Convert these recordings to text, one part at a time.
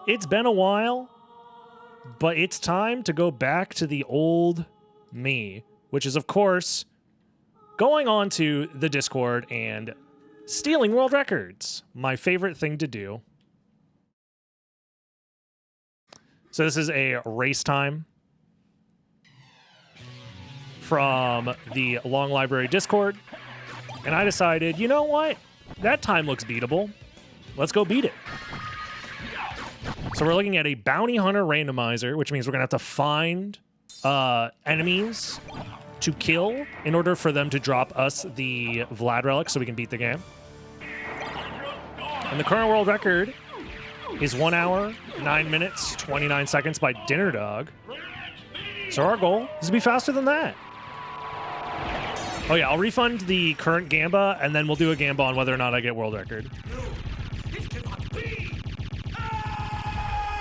It's been a while, but it's time to go back to the old me, which is, of course, going on to the Discord and stealing world records. My favorite thing to do. So this is a race time from the Long Library Discord. And I decided, you know what? That time looks beatable. Let's go beat it. So we're looking at a bounty hunter randomizer, which means we're going to have to find enemies to kill in order for them to drop us the Vlad relic so we can beat the game. And the current world record is 1 hour, 9 minutes, 29 seconds by Dinner Dog. So our goal is to be faster than that. Oh yeah, I'll refund the current Gamba, and then we'll do a Gamba on whether or not I get world record.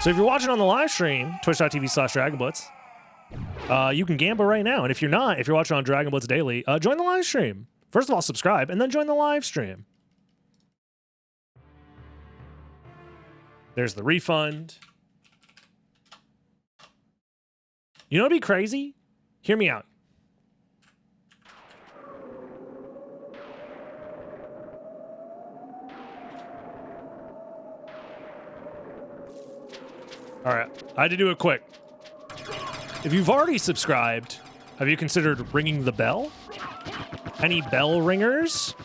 So if you're watching on the live stream, twitch.tv/DragonBlitz, you can Gamba right now. And if you're not, if you're watching on Dragon Blitz Daily, join the live stream. First of all, subscribe, and then join the live stream. There's the refund. You know what'd be crazy? Hear me out. All right, I had to do it quick. If you've already subscribed, have you considered ringing the bell? Any bell ringers?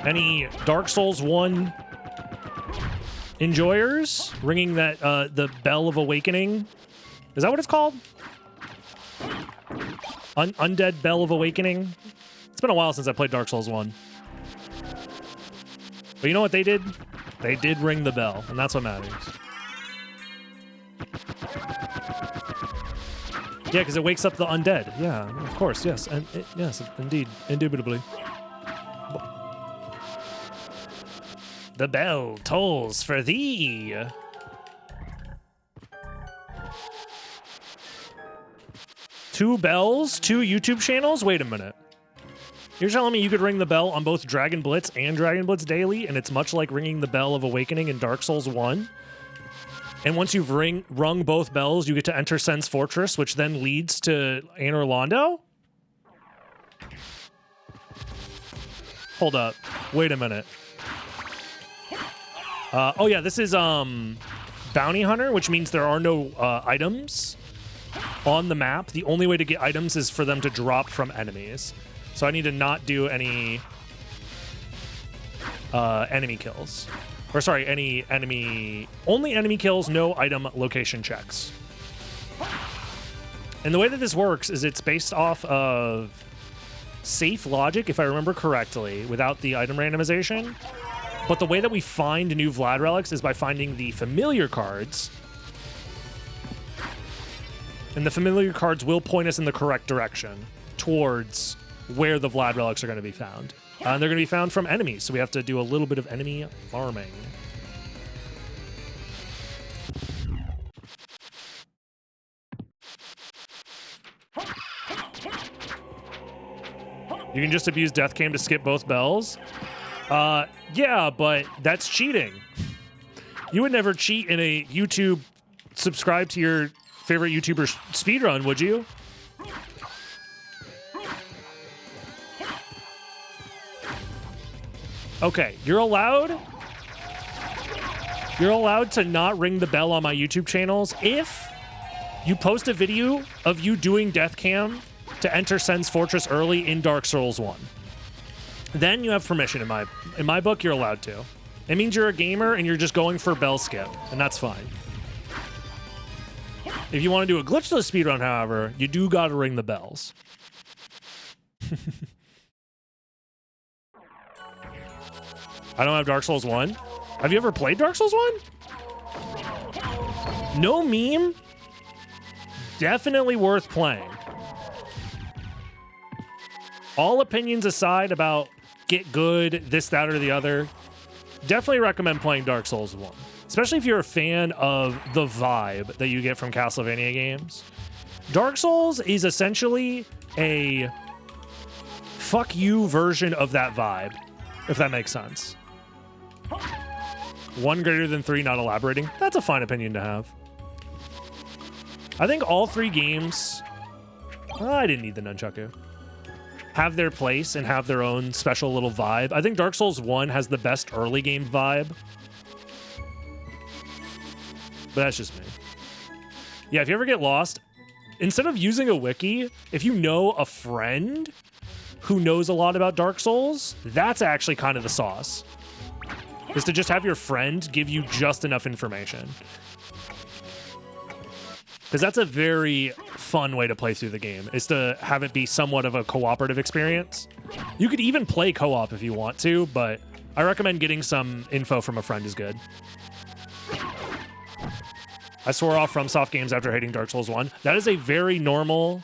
Any Dark Souls 1 enjoyers ringing that the Bell of Awakening? Is that what it's called? Undead Bell of Awakening? It's been a while since I played Dark Souls 1. But you know what they did? They did ring the bell, and that's what matters. Yeah, because it wakes up the undead. Yeah, of course, yes. And yes, indeed. Indubitably. The bell tolls for thee. Two bells, two YouTube channels? Wait a minute. You're telling me you could ring the bell on both Dragon Blitz and Dragon Blitz Daily, and it's much like ringing the bell of Awakening in Dark Souls 1? And once you've rung both bells, you get to enter Sen's Fortress, which then leads to Anor Londo? Hold up. Wait a minute. Oh yeah, this is Bounty Hunter, which means there are no items on the map. The only way to get items is for them to drop from enemies. So I need to not do any enemy kills. Or sorry, only enemy kills, no item location checks. And the way that this works is it's based off of safe logic, if I remember correctly, without the item randomization. But the way that we find new Vlad relics is by finding the familiar cards. And the familiar cards will point us in the correct direction towards where the Vlad relics are going to be found. And they're going to be found from enemies, so we have to do a little bit of enemy farming. You can just abuse Death Cam to skip both bells? Yeah, but that's cheating. You would never cheat in a YouTube subscribe to your favorite YouTuber speedrun, would you? Okay, you're allowed to not ring the bell on my YouTube channels if you post a video of you doing Death Cam to enter Sen's Fortress early in Dark Souls 1. Then you have permission in my book, you're allowed to. It means you're a gamer and you're just going for bell skip, and that's fine. If you want to do a glitchless speedrun, however, you do gotta ring the bells. I don't have Dark Souls 1. Have you ever played Dark Souls 1? No meme? Definitely worth playing. All opinions aside about get good, this, that, or the other, definitely recommend playing Dark Souls 1. Especially if you're a fan of the vibe that you get from Castlevania games. Dark Souls is essentially a fuck you version of that vibe, if that makes sense. 1 greater than 3 not elaborating. That's a fine opinion to have. I think all 3 games... I didn't need the nunchaku. Have their place and have their own special little vibe. I think Dark Souls 1 has the best early game vibe. But that's just me. Yeah, if you ever get lost, instead of using a wiki, if you know a friend who knows a lot about Dark Souls, that's actually kind of the sauce. Is to just have your friend give you just enough information. Because that's a very fun way to play through the game, is to have it be somewhat of a cooperative experience. You could even play co-op if you want to, but I recommend getting some info from a friend is good. I swore off FromSoft games after hating Dark Souls 1. That is a very normal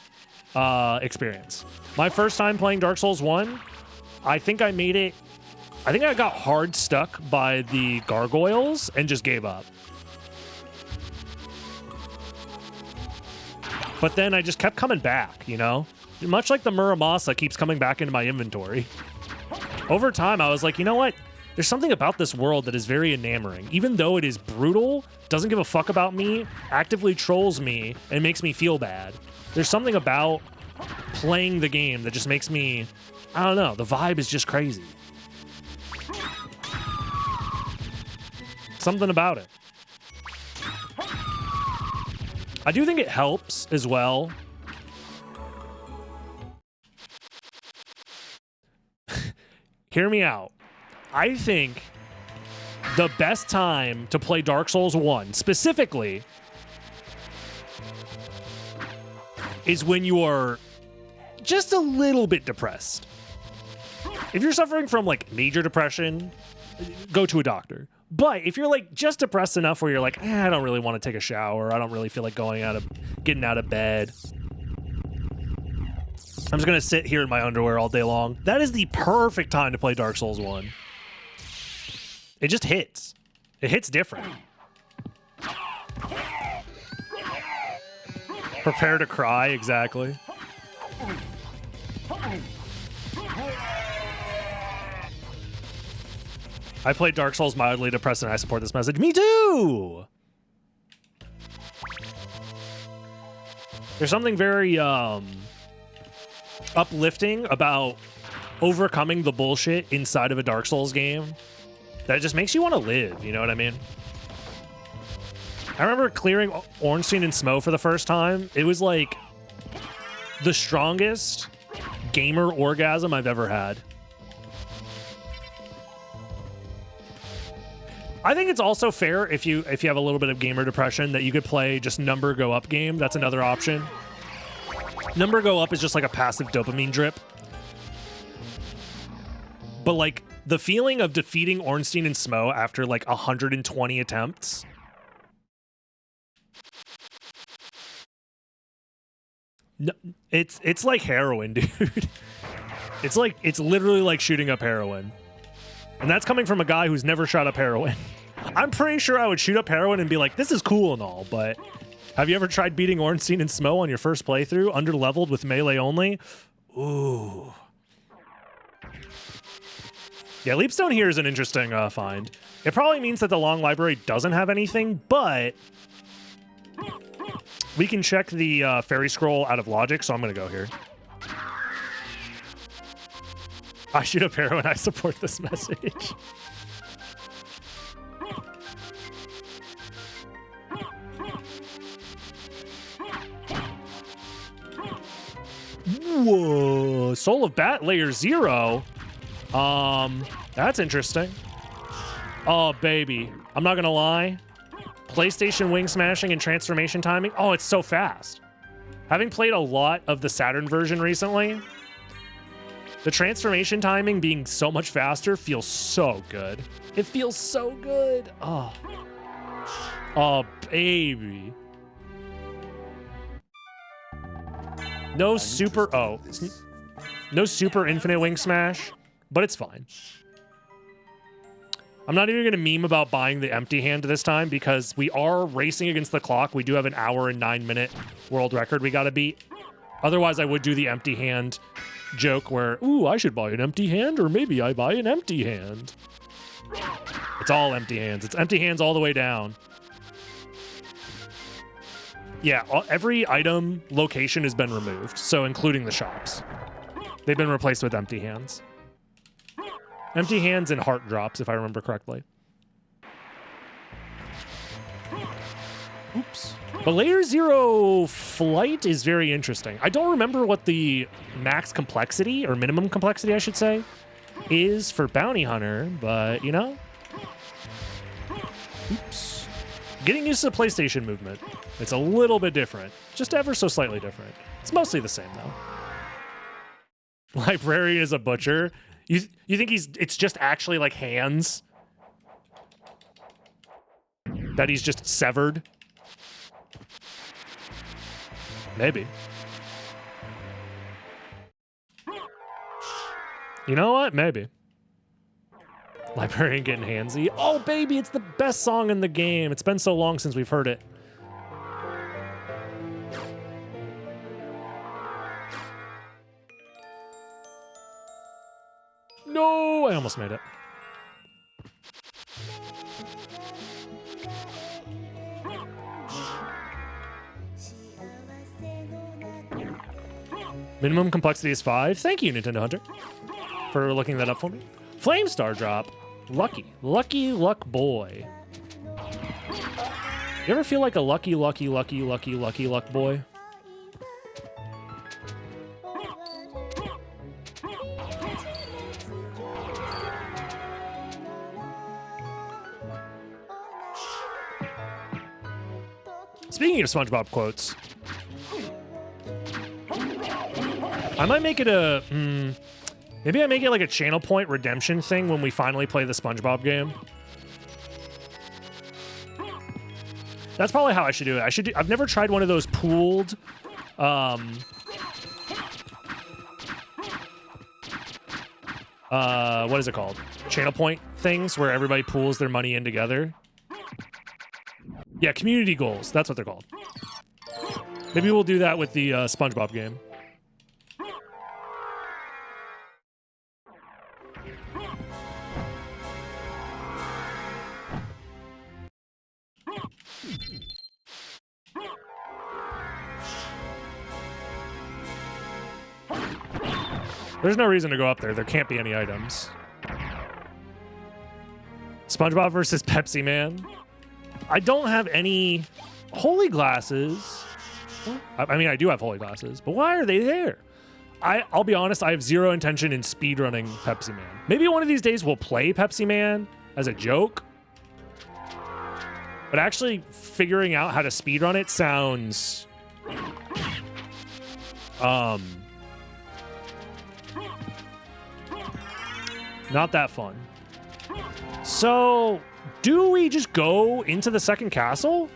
experience. My first time playing Dark Souls 1, I think I got hard stuck by the gargoyles and just gave up. But then I just kept coming back, you know? Much like the Muramasa keeps coming back into my inventory. Over time, I was like, you know what? There's something about this world that is very enamoring. Even though it is brutal, doesn't give a fuck about me, actively trolls me, and makes me feel bad. There's something about playing the game that just makes me... I don't know. The vibe is just crazy. Something about it. I do think it helps as well. Hear me out. I think the best time to play Dark Souls 1 specifically is when you are just a little bit depressed. If you're suffering from like major depression, go to a doctor. But if you're like just depressed enough where you're like, I don't really want to take a shower, I don't really feel like getting out of bed, I'm just gonna sit here in my underwear all day long. That is the perfect time to play Dark Souls 1. It just hits. It hits different. Prepare to cry, exactly. I played Dark Souls mildly depressed and I support this message. Me too! There's something very uplifting about overcoming the bullshit inside of a Dark Souls game that just makes you want to live, you know what I mean? I remember clearing Ornstein and Smo for the first time. It was like the strongest gamer orgasm I've ever had. I think it's also fair if you have a little bit of gamer depression that you could play just number go up game. That's another option. Number go up is just like a passive dopamine drip. But like the feeling of defeating Ornstein and Smo after like 120 attempts. No, it's like heroin, dude. It's literally like shooting up heroin. And that's coming from a guy who's never shot up heroin. I'm pretty sure I would shoot up heroin and be like, this is cool and all, but have you ever tried beating Ornstein and Smo on your first playthrough, under-leveled with melee only? Ooh. Yeah, Leapstone here is an interesting find. It probably means that the Long Library doesn't have anything, but we can check the fairy scroll out of logic, so I'm going to go here. I shoot up heroin, I support this message. Whoa, Soul of Bat layer 0. That's interesting. Oh, baby. I'm not gonna lie. PlayStation wing smashing and transformation timing. Oh, it's so fast. Having played a lot of the Saturn version recently, the transformation timing being so much faster feels so good. It feels so good. Oh. Oh, baby. No super... Oh. No super infinite wing smash, but it's fine. I'm not even going to meme about buying the empty hand this time because we are racing against the clock. We do have an hour and 9-minute world record we got to beat. Otherwise, I would do the empty hand joke where, ooh, I should buy an empty hand, or maybe I buy an empty hand. It's all empty hands. It's empty hands all the way down. Yeah, every item location has been removed, so including the shops. They've been replaced with empty hands. Empty hands and heart drops, if I remember correctly. Oops. But Layer Zero Flight is very interesting. I don't remember what the max complexity, or minimum complexity, I should say, is for Bounty Hunter, but, you know. Oops. Getting used to the PlayStation movement. It's a little bit different. Just ever so slightly different. It's mostly the same, though. Librarian is a butcher. You think it's just actually like hands? That he's just severed? Maybe. You know what? Maybe. Librarian getting handsy. Oh, baby, it's the best song in the game. It's been so long since we've heard it. No, I almost made it. Minimum complexity is 5. Thank you, Nintendo Hunter, for looking that up for me. Flame Star drop. Lucky. Lucky luck boy. You ever feel like a lucky luck boy? Speaking of SpongeBob quotes, I might make it a... maybe I make it like a channel point redemption thing when we finally play the SpongeBob game. That's probably how I should do it. I've never tried one of those pooled... what is it called? Channel point things where everybody pools their money in together. Yeah, community goals. That's what they're called. Maybe we'll do that with the SpongeBob game. There's no reason to go up there. There can't be any items. SpongeBob versus Pepsi Man. I don't have any holy glasses. I mean, I do have holy glasses, but why are they there? I'll be honest, I have zero intention in speedrunning Pepsi Man. Maybe one of these days we'll play Pepsi Man as a joke. But actually figuring out how to speedrun it sounds... not that fun. So... do we just go into the second castle?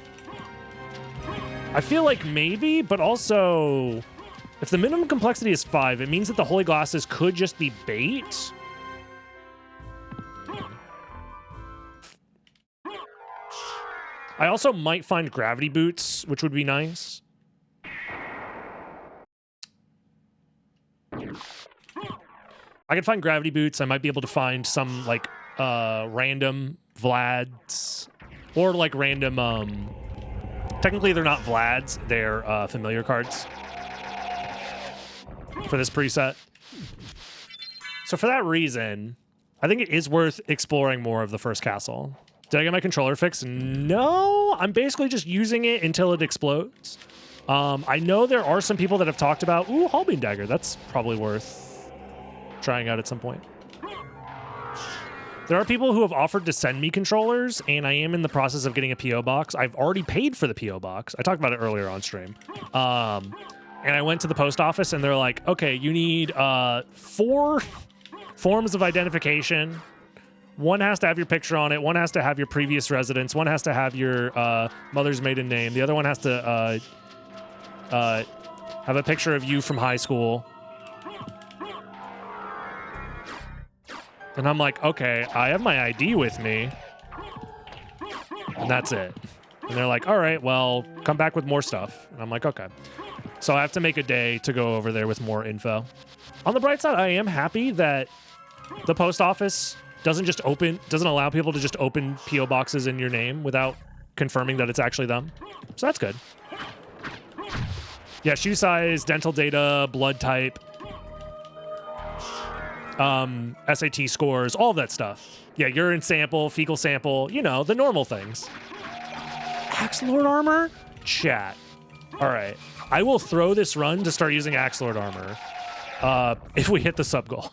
I feel like maybe, but also, if the minimum complexity is 5, it means that the holy glasses could just be bait. I also might find gravity boots, which would be nice. I could find gravity boots. I might be able to find some, like, random Vlads, or like random, technically they're not Vlads, they're familiar cards for this preset. So for that reason, I think it is worth exploring more of the first castle. Did I get my controller fixed? No, I'm basically just using it until it explodes. I know there are some people that have talked about, ooh, Hallbeam Dagger. That's probably worth trying out at some point. There are people who have offered to send me controllers, and I am in the process of getting a P.O. box. I've already paid for the P.O. box. I talked about it earlier on stream. And I went to the post office, and they're like, okay, you need 4 forms of identification. One has to have your picture on it. One has to have your previous residence. One has to have your mother's maiden name. The other one has to have a picture of you from high school. And I'm like, okay, I have my ID with me. And that's it. And they're like, all right, well, come back with more stuff. And I'm like, okay. So I have to make a day to go over there with more info. On the bright side, I am happy that the post office doesn't allow people to just open P.O. boxes in your name without confirming that it's actually them. So that's good. Yeah, shoe size, dental data, blood type, SAT scores, all that stuff. Yeah, urine sample, fecal sample, you know, the normal things. Axe Lord armor? Chat. All right. I will throw this run to start using Axe Lord armor if we hit the sub goal.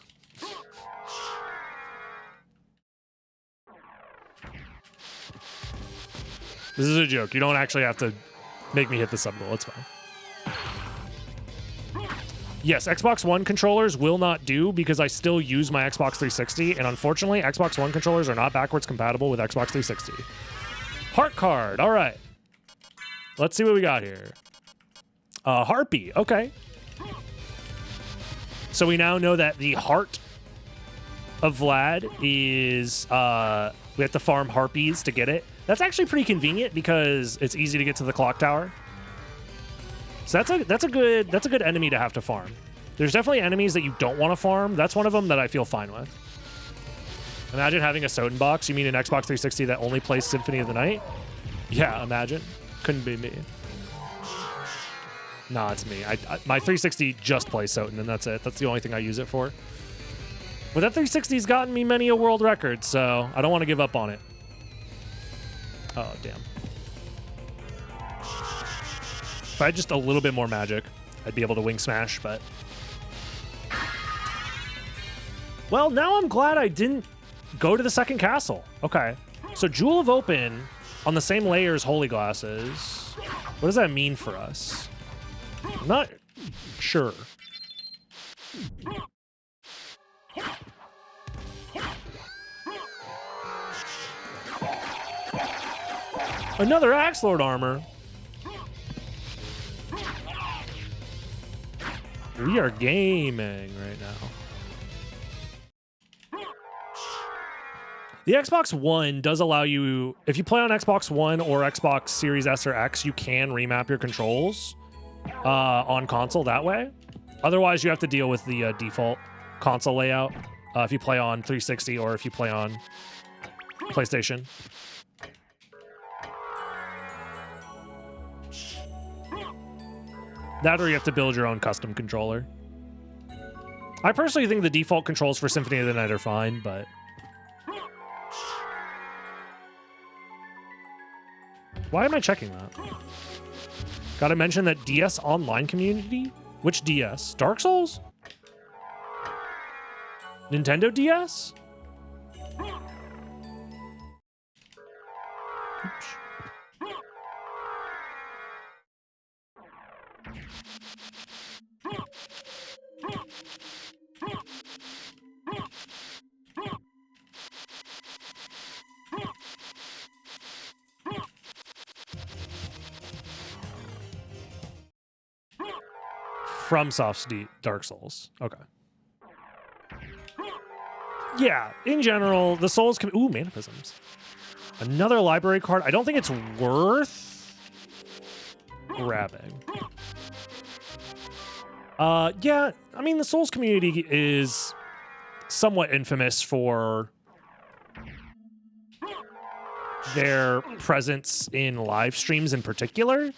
This is a joke. You don't actually have to make me hit the sub goal. It's fine. Yes, Xbox One controllers will not do because I still use my Xbox 360, and unfortunately, Xbox One controllers are not backwards compatible with Xbox 360. Heart card. All right. Let's see what we got here. Harpy. Okay. So we now know that the heart of Vlad is... we have to farm harpies to get it. That's actually pretty convenient because it's easy to get to the clock tower. So that's a good enemy to have to farm. There's definitely enemies that you don't want to farm. That's one of them that I feel fine with. Imagine having a SotN box. You mean an Xbox 360 that only plays Symphony of the Night? Yeah, imagine. Couldn't be me. Nah, it's me. My 360 just plays SotN, and that's it. That's the only thing I use it for. But that 360's gotten me many a world record, so I don't want to give up on it. Oh, damn. If I had just a little bit more magic, I'd be able to wing smash, but... Well, now I'm glad I didn't go to the second castle. Okay. So Jewel of Open on the same layer as Holy Glasses. What does that mean for us? I'm not sure. Another Axe Lord armor. We are gaming right now. The Xbox One does allow you, if you play on Xbox One or Xbox Series S or X, you can remap your controls on console that way. Otherwise, you have to deal with the default console layout if you play on 360 or if you play on PlayStation. That or you have to build your own custom controller. I personally think the default controls for Symphony of the Night are fine, but... Why am I checking that? Gotta mention that DS online community? Which DS? Dark Souls? Nintendo DS? Oops. FromSoft's Dark Souls. Okay. Yeah, in general, the Souls can... Ooh, Manipisms. Another library card. I don't think it's worth grabbing. Yeah, I mean, the Souls community is somewhat infamous for their presence in live streams in particular.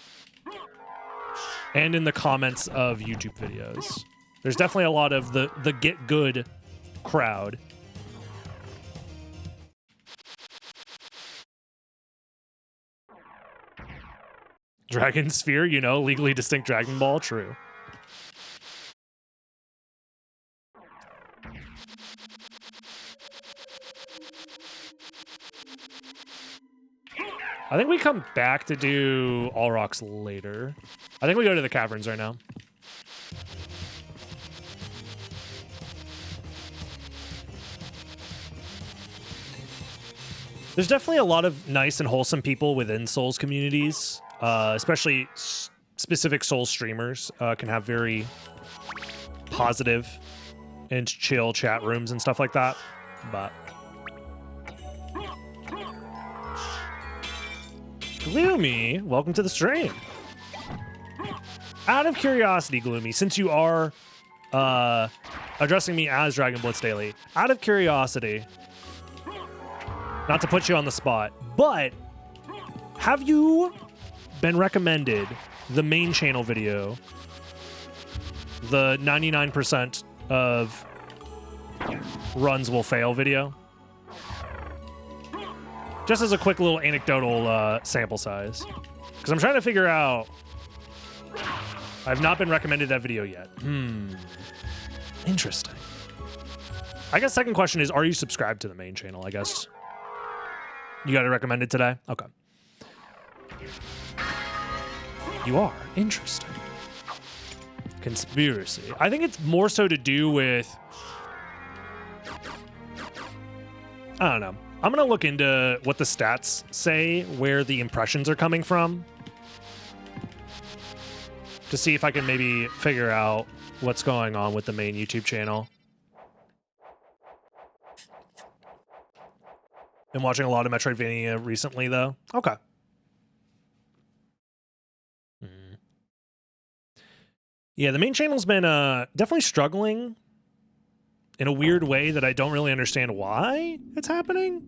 And in the comments of YouTube videos. There's definitely a lot of the get good crowd. Dragon Sphere, you know, legally distinct Dragon Ball, true. I think we come back to do All Rocks later. I think we go to the caverns right now. There's definitely a lot of nice and wholesome people within Souls communities, especially specific Souls streamers can have very positive and chill chat rooms and stuff like that. But Gloomy, welcome to the stream. Out of curiosity, Gloomy, since you are addressing me as Dragon Blitz Daily, out of curiosity, not to put you on the spot, but have you been recommended the main channel video, the 99% of runs will fail video? Just as a quick little anecdotal sample size. Because I'm trying to figure out... I've not been recommended that video yet. Interesting. I guess second question is, are you subscribed to the main channel, I guess? You got it recommended today? Okay. You are. Interesting. Conspiracy. I think it's more so to do with... I don't know. I'm going to look into what the stats say, where the impressions are coming from, to see if I can maybe figure out what's going on with the main YouTube channel. Been watching a lot of Metroidvania recently, though. Okay. Yeah, the main channel's been definitely struggling in a weird way that I don't really understand why it's happening.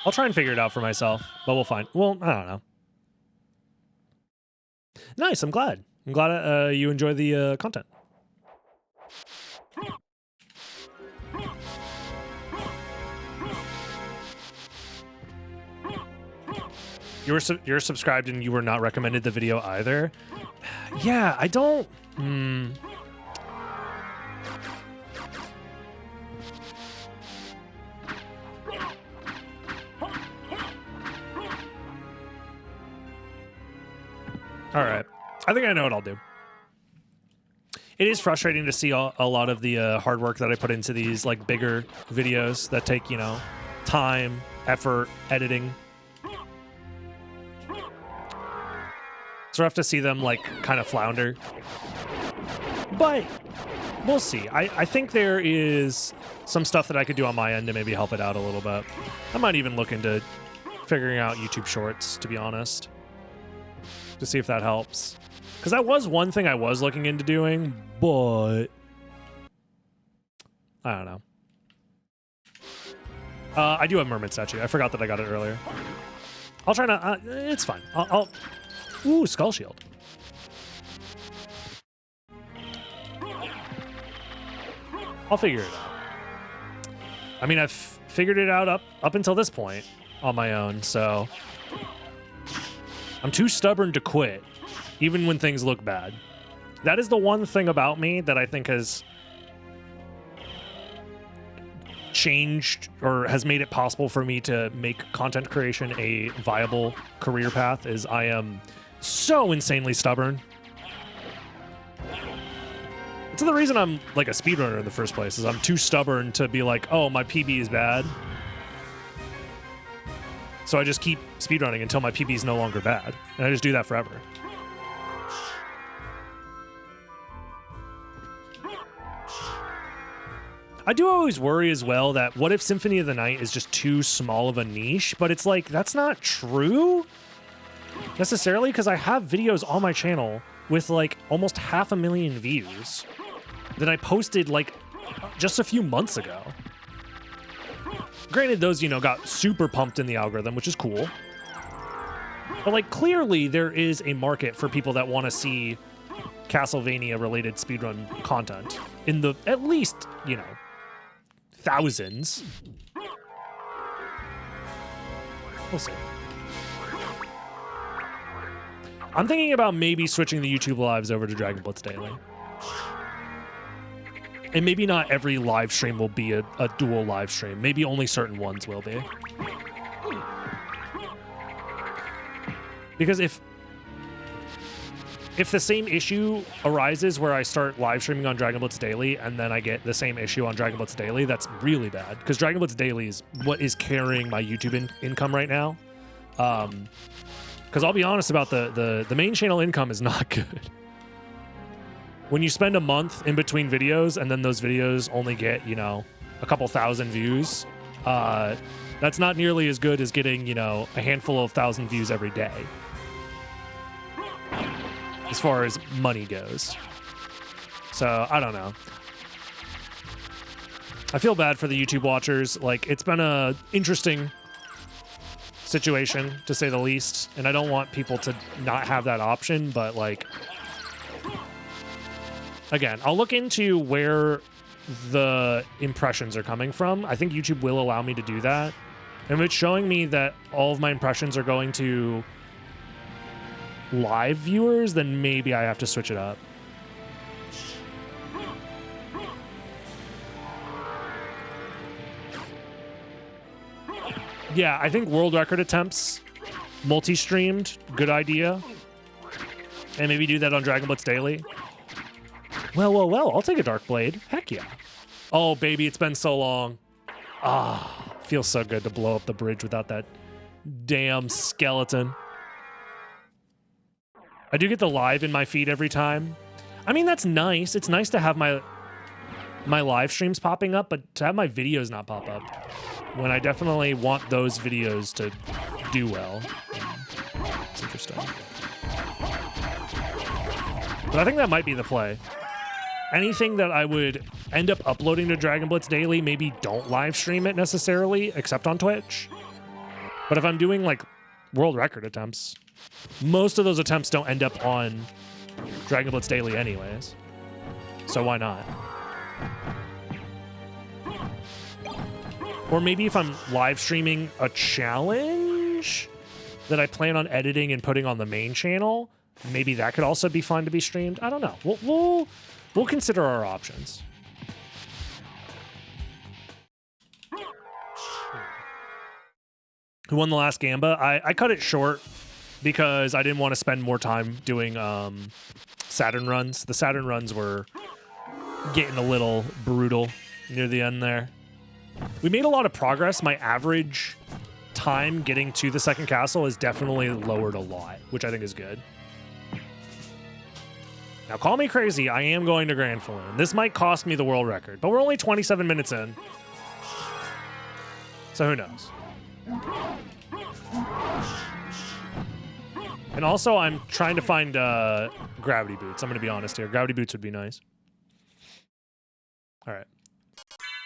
I'll try and figure it out for myself, but we'll find. Well, I don't know. Nice, I'm glad. I'm glad you enjoy the content. You're subscribed and you were not recommended the video either. Yeah, I don't... All right. I think I know what I'll do. It is frustrating to see a lot of the hard work that I put into these like bigger videos that take, you know, time, effort, editing. It's rough to see them like kind of flounder. But we'll see. I think there is some stuff that I could do on my end to maybe help it out a little bit. I might even look into figuring out YouTube Shorts, to be honest, to see if that helps. Because that was one thing I was looking into doing, but I don't know. I do have Mermaid Statue. I forgot that I got it earlier. I'll try not... it's fine. I'll... Ooh, Skull Shield. I'll figure it out. I mean, I've figured it out up until this point on my own, so... I'm too stubborn to quit, even when things look bad. That is the one thing about me that I think has changed or has made it possible for me to make content creation a viable career path, is I am so insanely stubborn. It's the reason I'm like a speedrunner in the first place, is I'm too stubborn to be like, oh, my PB is bad. So I just keep speedrunning until my PB is no longer bad. And I just do that forever. I do always worry as well that what if Symphony of the Night is just too small of a niche? But it's like, that's not true necessarily, because I have videos on my channel with like almost 500,000 views that I posted like just a few months ago. Granted, those, you know, got super pumped in the algorithm, which is cool. But like, clearly there is a market for people that want to see Castlevania-related speedrun content in the, at least, you know, thousands. We'll see. I'm thinking about maybe switching the YouTube lives over to Dragon Blitz Daily. And maybe not every live stream will be a dual live stream. Maybe only certain ones will be. Because if the same issue arises where I start live streaming on Dragon Blitz Daily and then I get the same issue on Dragon Blitz Daily, that's really bad. Because Dragon Blitz Daily is what is carrying my YouTube income right now. Because I'll be honest about the main channel income is not good. when you spend a month in between videos and then those videos only get, you know, a couple thousand views, that's not nearly as good as getting, you know, a handful of thousand views every day, as far as money goes. So, I don't know. I feel bad for the YouTube watchers. Like, it's been a interesting situation, to say the least, and I don't want people to not have that option, but, like, again, I'll look into where the impressions are coming from. I think YouTube will allow me to do that. And if it's showing me that all of my impressions are going to live viewers, then maybe I have to switch it up. Yeah, I think world record attempts, multi-streamed, good idea. And maybe do that on Dragon Blitz Daily. Well, I'll take a Dark Blade. Heck yeah. Oh, baby, it's been so long. Ah, feels so good to blow up the bridge without that damn skeleton. I do get the live in my feed every time. I mean, that's nice. It's nice to have my live streams popping up, but to have my videos not pop up when I definitely want those videos to do well. It's interesting. But I think that might be the play. Anything that I would end up uploading to Dragon Blitz Daily, maybe don't live stream it necessarily, except on Twitch. But if I'm doing like world record attempts, most of those attempts don't end up on Dragon Blitz Daily anyways. So why not? Or maybe if I'm live streaming a challenge that I plan on editing and putting on the main channel, maybe that could also be fun to be streamed. I don't know. We'll consider our options. Who won the last Gamba? I cut it short because I didn't want to spend more time doing Saturn runs. The Saturn runs were getting a little brutal near the end there. We made a lot of progress. My average time getting to the second castle is definitely lowered a lot, which I think is good. Now, call me crazy. I am going to Grand Falloon. This might cost me the world record, but we're only 27 minutes in. So who knows? And also, I'm trying to find gravity boots. I'm going to be honest here. Gravity boots would be nice. All right.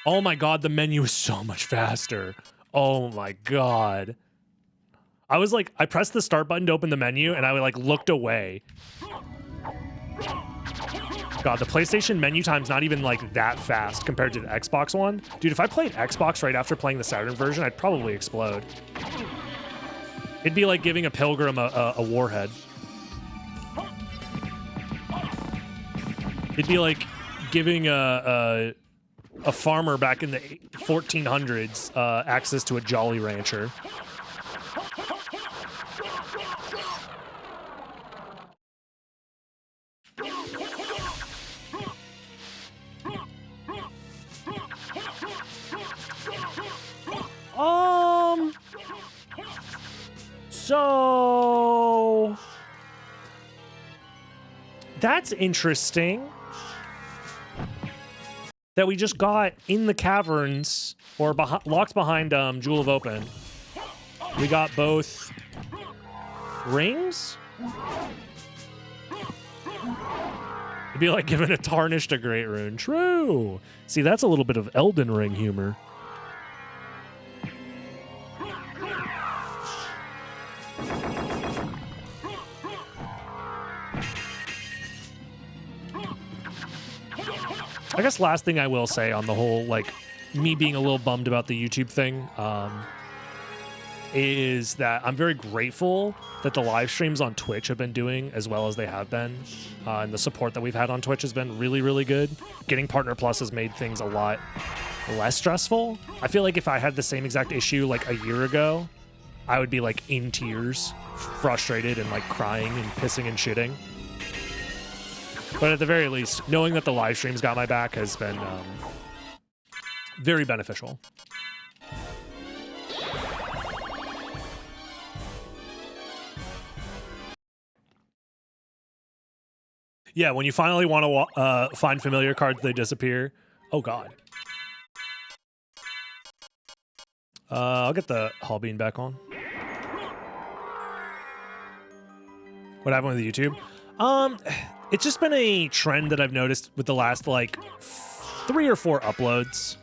Oh my god, the menu is so much faster. Oh my god. I was like, I pressed the start button to open the menu, and I like looked away. God, the PlayStation menu time's not even like that fast compared to the Xbox one. Dude, if I played Xbox right after playing the Saturn version, I'd probably explode. It'd be like giving a pilgrim a warhead. It'd be like giving a farmer back in the 1400s access to a Jolly Rancher. So that's interesting that we just got in the caverns or locked behind Jewel of Open. We got both rings. It'd be like giving a tarnished a great rune. True. See, that's a little bit of Elden Ring humor. I guess last thing I will say on the whole, like, me being a little bummed about the YouTube thing, is that I'm very grateful that the live streams on Twitch have been doing as well as they have been. And the support that we've had on Twitch has been really, really good. Getting Partner Plus has made things a lot less stressful. I feel like if I had the same exact issue like a year ago, I would be like in tears, frustrated and like crying and pissing and shitting. But at the very least, knowing that the live streams got my back has been very beneficial. Yeah, when you finally want to find familiar cards, they disappear. Oh, God. I'll get the Hall Bean back on. What happened with YouTube? It's just been a trend that I've noticed with the last, like, 3 or 4 uploads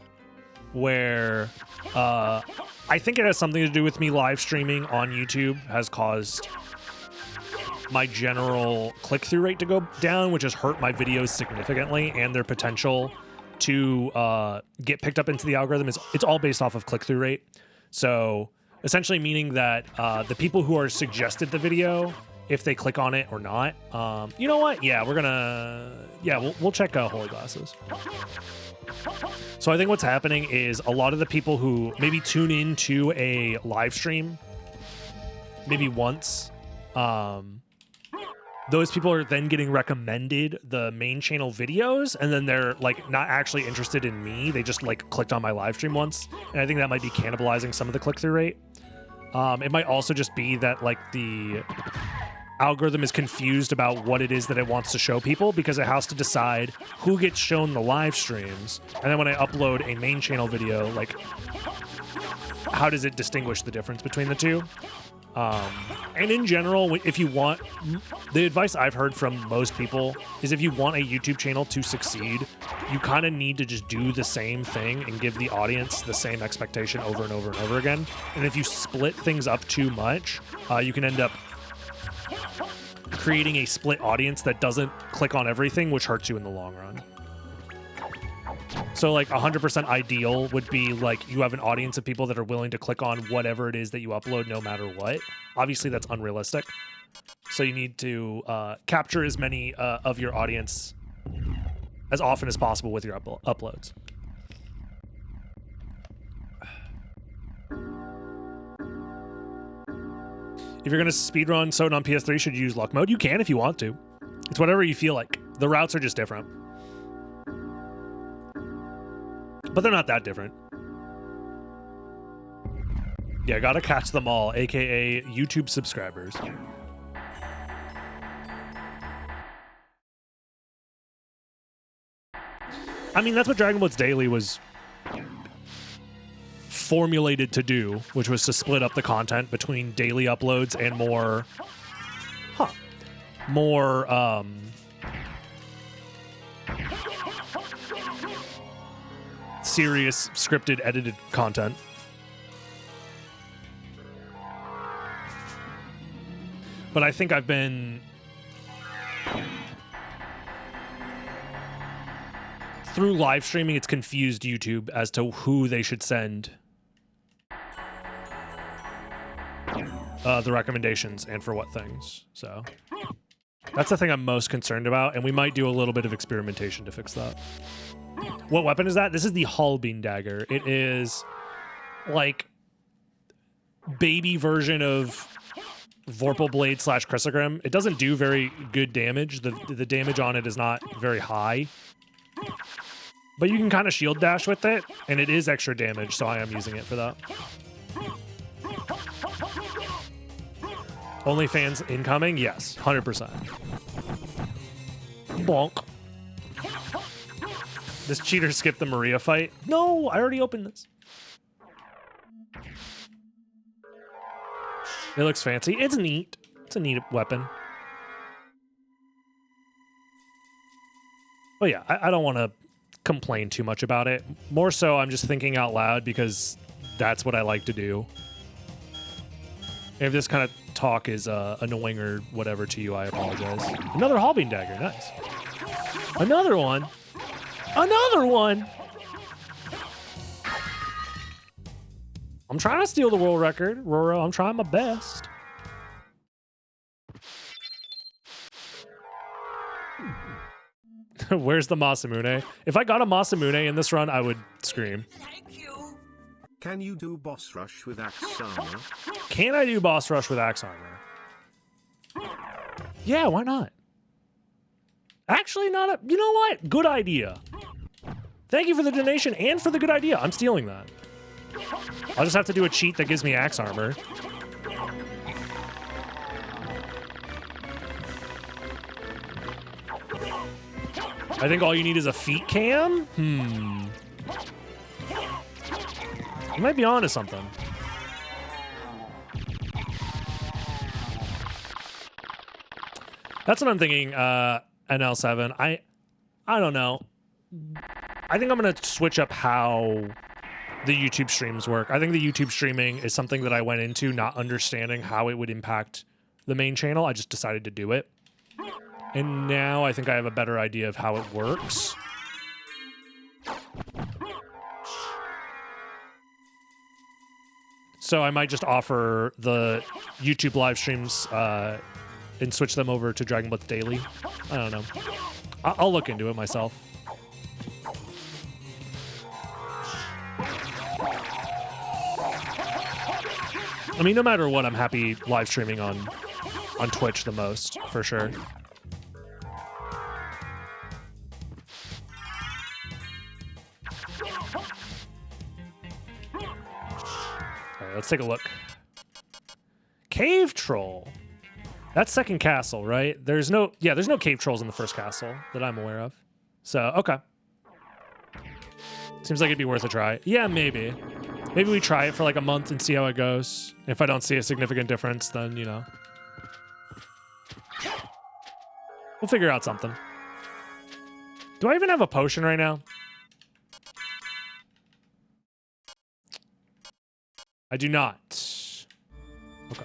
where I think it has something to do with me live streaming on YouTube has caused my general click-through rate to go down, which has hurt my videos significantly, and their potential to get picked up into the algorithm it's all based off of click-through rate. So essentially meaning that the people who are suggested the video, if they click on it or not, you know what? Yeah, we'll check Holy Glasses. So I think what's happening is a lot of the people who maybe tune into a live stream maybe once, those people are then getting recommended the main channel videos, and then they're like not actually interested in me. They just like clicked on my live stream once, and I think that might be cannibalizing some of the click-through rate. It might also just be that like the algorithm is confused about what it is that it wants to show people, because it has to decide who gets shown the live streams, and then when I upload a main channel video, like how does it distinguish the difference between the two? And in general, if you want, the advice I've heard from most people is if you want a YouTube channel to succeed, you kind of need to just do the same thing and give the audience the same expectation over and over and over again. And if you split things up too much, you can end up creating a split audience that doesn't click on everything, which hurts you in the long run. So like 100% ideal would be like you have an audience of people that are willing to click on whatever it is that you upload no matter what. Obviously that's unrealistic. So you need to capture as many of your audience as often as possible with your uploads. If you're going to speedrun SotN on PS3, should you use luck mode? You can if you want to. It's whatever you feel like. The routes are just different. But they're not that different. Yeah, gotta catch them all, aka YouTube subscribers. I mean, that's what Dragon Blitz Daily was formulated to do, which was to split up the content between daily uploads and more serious scripted edited content. But I think I've been through live streaming, it's confused YouTube as to who they should send the recommendations and for what things. So that's the thing I'm most concerned about, and we might do a little bit of experimentation to fix that. What weapon is that? This is the Hall Bean Dagger. It is like baby version of Vorpal Blade / Chrysogrim. It doesn't do very good damage. The damage on it is not very high. But you can kind of shield dash with it, and it is extra damage, so I am using it for that. OnlyFans incoming? Yes, 100%. Bonk. This cheater skipped the Maria fight. No, I already opened this. It looks fancy. It's neat. It's a neat weapon. But yeah, I don't want to complain too much about it. More so, I'm just thinking out loud because that's what I like to do. If this kind of talk is annoying or whatever to you, I apologize. Another Hall Bean Dagger. Nice. Another one. Another one. I'm trying to steal the world record, Roro. I'm trying my best. Where's the Masamune? If I got a Masamune in this run, I would scream. Thank you. Can you do boss rush with axe armor? Can I do boss rush with axe armor? Yeah, why not? Actually, not a... You know what? Good idea. Thank you for the donation and for the good idea. I'm stealing that. I'll just have to do a cheat that gives me axe armor. I think all you need is a feet cam? You might be onto something. That's what I'm thinking, NL7. I don't know. I think I'm going to switch up how the YouTube streams work. I think the YouTube streaming is something that I went into not understanding how it would impact the main channel. I just decided to do it. And now I think I have a better idea of how it works. So I might just offer the YouTube live streams and switch them over to Dragon Blitz Daily. I don't know. I'll look into it myself. I mean, no matter what, I'm happy live streaming on Twitch the most, for sure. All right, let's take a look. Cave Troll. That's second castle, right? There's no cave trolls in the first castle that I'm aware of. So, okay. Seems like it'd be worth a try. Yeah, maybe. Maybe we try it for like a month and see how it goes. If I don't see a significant difference, then, you know. We'll figure out something. Do I even have a potion right now? I do not. Okay.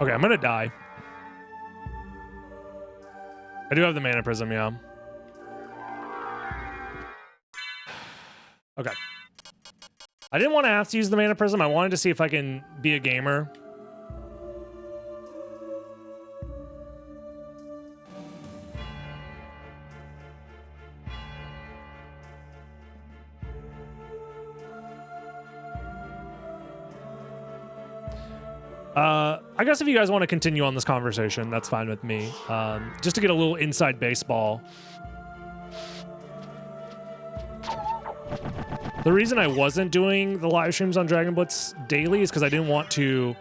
Okay, I'm gonna die. I do have the mana prism, yeah. Okay. I didn't want to have to use the mana prism. I wanted to see if I can be a gamer. I guess if you guys want to continue on this conversation, that's fine with me. Just to get a little inside baseball. The reason I wasn't doing the live streams on Dragon Blitz Daily is because I didn't want to...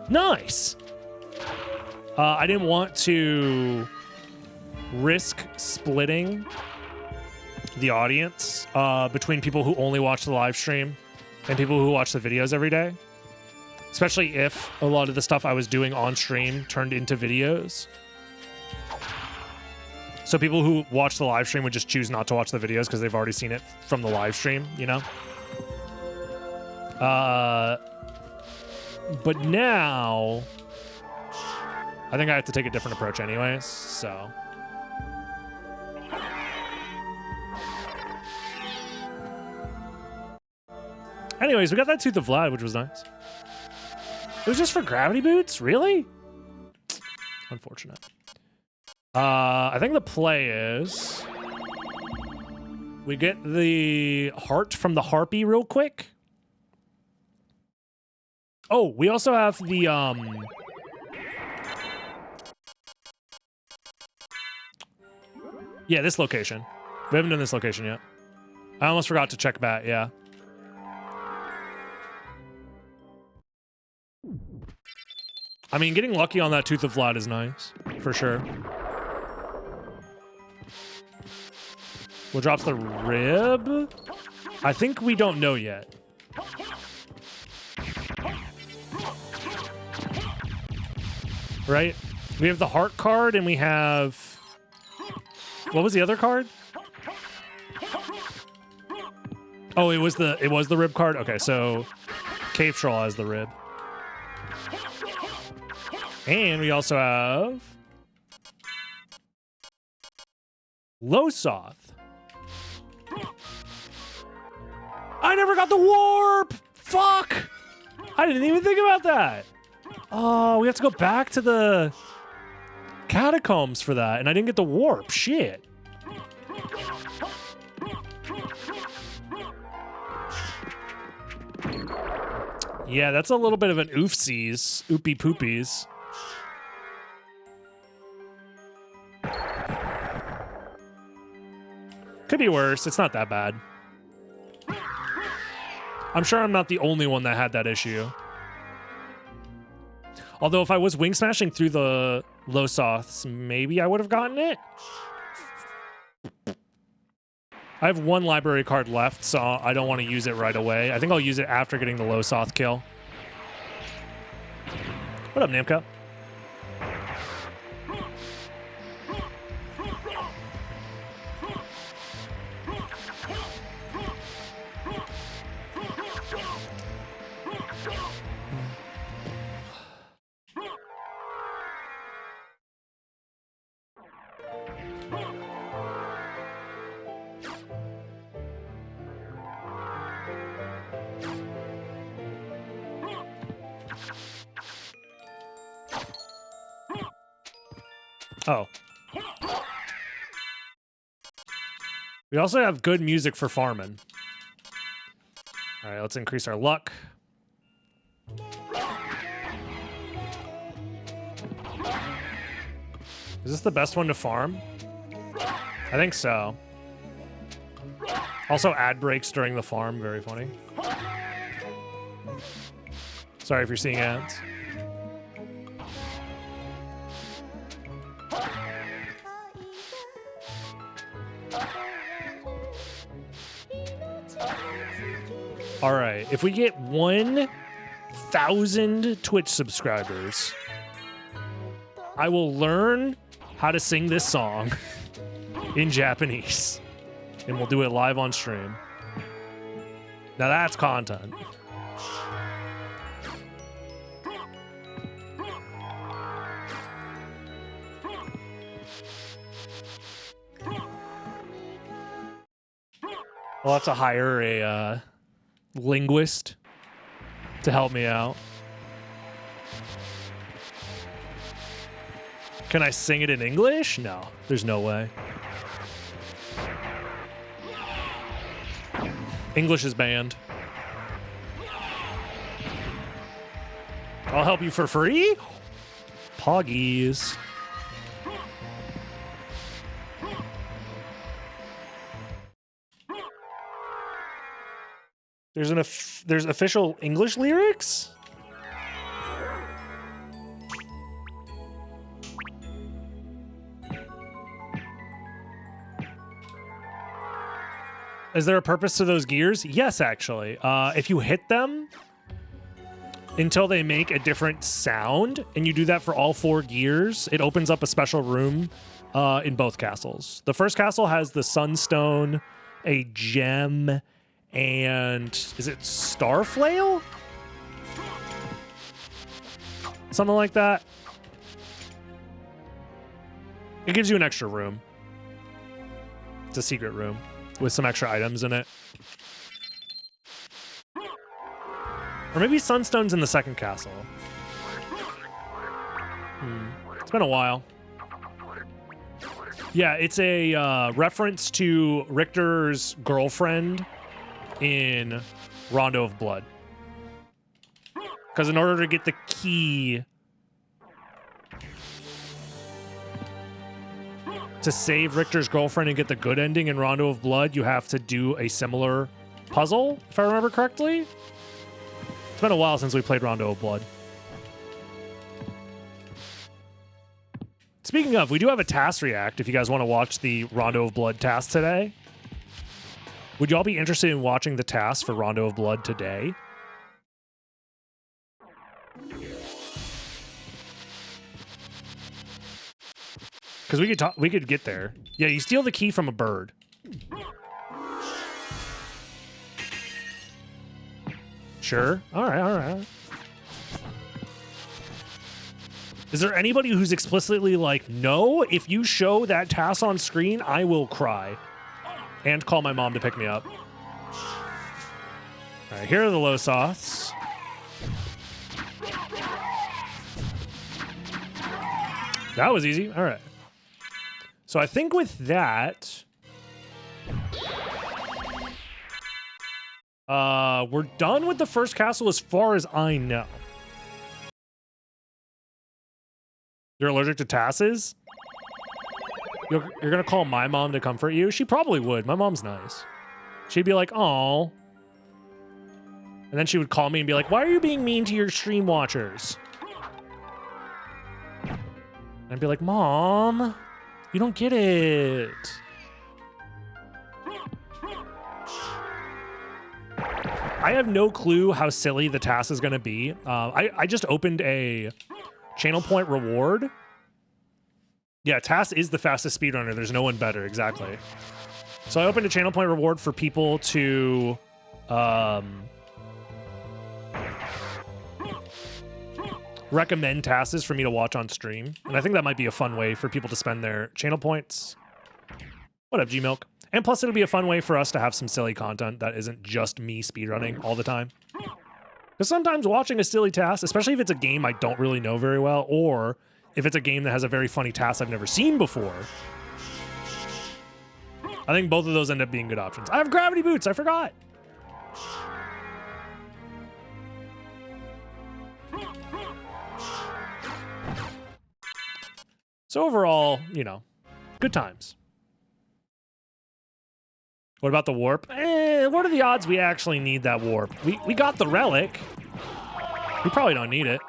Nice! I didn't want to risk splitting the audience between people who only watch the live stream and people who watch the videos every day. Especially if a lot of the stuff I was doing on stream turned into videos. So people who watch the live stream would just choose not to watch the videos because they've already seen it from the live stream, you know? But now, I think I have to take a different approach anyways, so. Anyways, we got that Tooth of Vlad, which was nice. It was just for gravity boots? Really? Unfortunate. I think the play is... we get the heart from the harpy real quick. Oh, we also have the, yeah, this location. We haven't done this location yet. I almost forgot to check back, yeah. I mean, getting lucky on that Tooth of Vlad is nice, for sure. What drops the rib? I think we don't know yet. Right? We have the heart card and we have... what was the other card? Oh, it was the rib card? Okay, so Cave Troll has the rib. And we also have Losoth. I never got the warp! Fuck! I didn't even think about that. Oh, we have to go back to the catacombs for that, and I didn't get the warp. Shit. Yeah, that's a little bit of an oofsies. Oopie poopies. Could be worse. It's not that bad. I'm sure I'm not the only one that had that issue. Although if I was wing smashing through the Losoths, maybe I would have gotten it. I have one library card left, so I don't want to use it right away. I think I'll use it after getting the Losoth kill. What up, Namco? Oh. We also have good music for farming. All right, let's increase our luck. Is this the best one to farm? I think so. Also, ad breaks during the farm. Very funny. Sorry if you're seeing ads. All right, if we get 1,000 Twitch subscribers, I will learn how to sing this song in Japanese, and we'll do it live on stream. Now that's content. We'll have to hire a linguist to help me out. Can I sing it in English? No, there's no way. English is banned. I'll help you for free? Poggies. There's official English lyrics? Is there a purpose to those gears? Yes, actually. If you hit them until they make a different sound, and you do that for all 4 gears, it opens up a special room in both castles. The first castle has the Sunstone, a gem, and is it Starflail? Something like that. It gives you an extra room. It's a secret room with some extra items in it. Or maybe Sunstone's in the second castle. It's been a while. Yeah, it's a reference to Richter's girlfriend in Rondo of Blood. Because in order to get the key to save Richter's girlfriend and get the good ending in Rondo of Blood, you have to do a similar puzzle, if I remember correctly. It's been a while since we played Rondo of Blood. Speaking of, we do have a task react if you guys want to watch the Rondo of Blood task today. Would y'all be interested in watching the task for Rondo of Blood today? Because we could get there. Yeah, you steal the key from a bird. Sure. All right. Is there anybody who's explicitly like, no, if you show that task on screen, I will cry. And call my mom to pick me up. All right, here are the Losoths. That was easy. All right. So I think with that, we're done with the first castle as far as I know. You're allergic to tasses? You're gonna call my mom to comfort you? She probably would. My mom's nice. She'd be like, "Oh," and then she would call me and be like, "Why are you being mean to your stream watchers?" And I'd be like, "Mom, you don't get it." I have no clue how silly the task is gonna be. I just opened a channel point reward. Yeah, Tass is the fastest speedrunner. There's no one better, exactly. So I opened a channel point reward for people to recommend tasks for me to watch on stream. And I think that might be a fun way for people to spend their channel points. What up, G-Milk? And plus, it'll be a fun way for us to have some silly content that isn't just me speedrunning all the time. Because sometimes watching a silly task, especially if it's a game I don't really know very well, or if it's a game that has a very funny task I've never seen before, I think both of those end up being good options. I have gravity boots, I forgot. So overall, you know, good times. What about the warp? What are the odds we actually need that warp? We got the relic. We probably don't need it.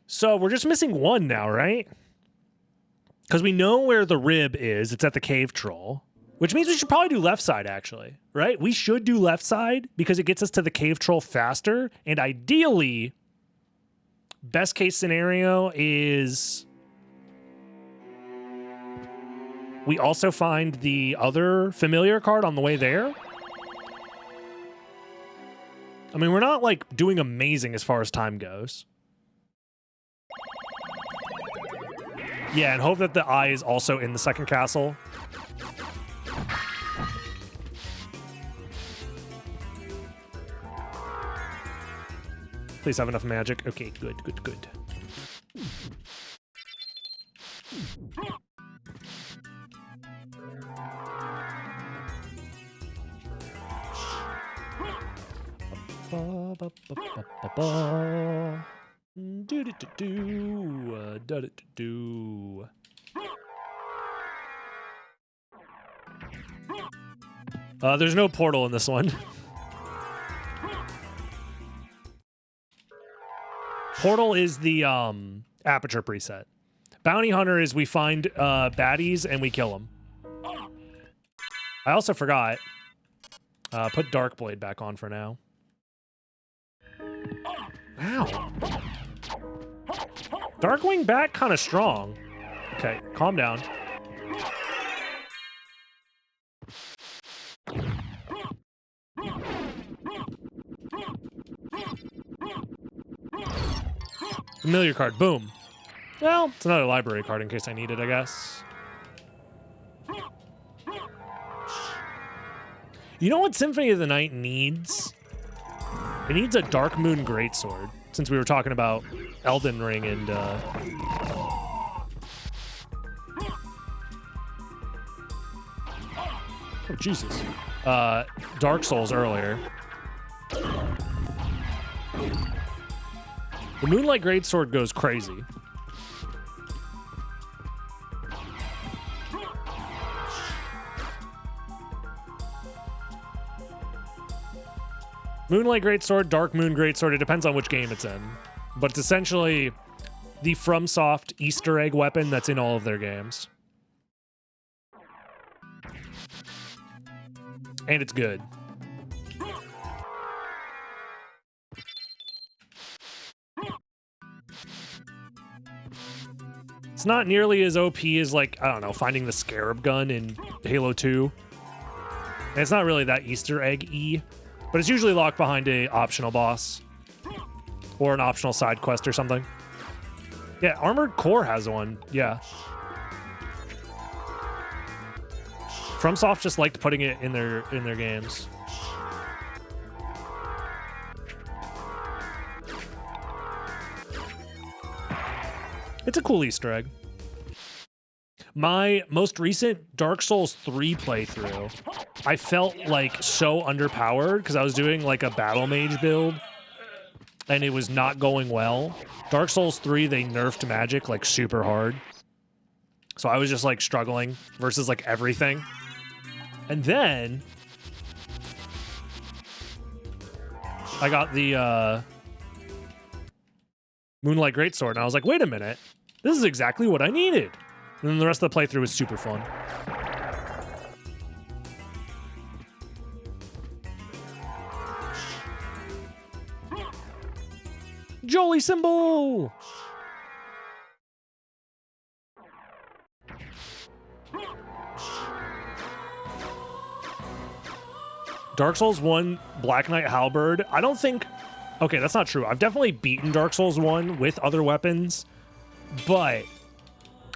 So we're just missing one now, right? Because we know where the rib is. It's at the cave troll. Which means we should probably do left side, actually. Right? We should do left side because it gets us to the cave troll faster. And ideally, best case scenario is we also find the other familiar card on the way there. I mean, we're not, like, doing amazing as far as time goes. Yeah, and hope that the eye is also in the second castle. Please have enough magic. Okay, good, good, good. There's no portal in this one. Portal is the aperture preset. Bounty Hunter is we find baddies and we kill them. I also forgot. Put Darkblade back on for now. Ow. Darkwing back kind of strong. Okay, calm down. Familiar card, boom. Well, it's another library card in case I need it, I guess. You know what Symphony of the Night needs? It needs a Dark Moon Greatsword, since we were talking about Elden Ring and, oh, Jesus. Dark Souls earlier. The Moonlight Greatsword goes crazy. Moonlight Greatsword, Dark Moon Greatsword, it depends on which game it's in. But it's essentially the FromSoft Easter egg weapon that's in all of their games. And it's good. It's not nearly as OP as, like, I don't know, finding the Scarab gun in Halo 2. And it's not really that Easter egg-y, but it's usually locked behind a optional boss. Or an optional side quest or something. Yeah, Armored Core has one, yeah. FromSoft just liked putting it in their games. It's a cool Easter egg. My most recent Dark Souls 3 playthrough, I felt like so underpowered because I was doing like a battle mage build and it was not going well. Dark Souls 3, they nerfed magic like super hard. So I was just like struggling versus like everything. And then I got the Moonlight Greatsword, and I was like, wait a minute, this is exactly what I needed. And then the rest of the playthrough was super fun. Jolly symbol! Dark Souls 1 Black Knight Halberd. I don't think... Okay, that's not true. I've definitely beaten Dark Souls 1 with other weapons, but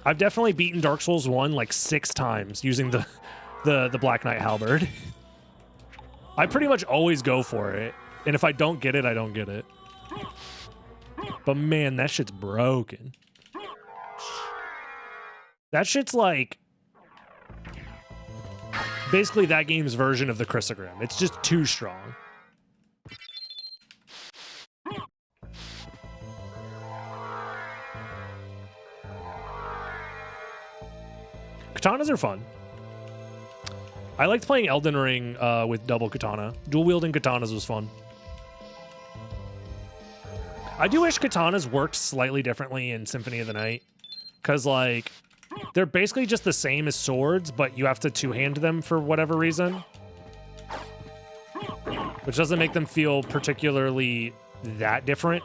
I've definitely beaten Dark Souls 1 like 6 times using the Black Knight Halberd. I pretty much always go for it, and if I don't get it, I don't get it. But man, that shit's broken. That shit's like basically that game's version of the Chrysogram. It's just too strong. Katanas are fun. I liked playing Elden Ring with double katana. Dual wielding katanas was fun. I do wish katanas worked slightly differently in Symphony of the Night, because like they're basically just the same as swords, but you have to two-hand them for whatever reason, which doesn't make them feel particularly that different.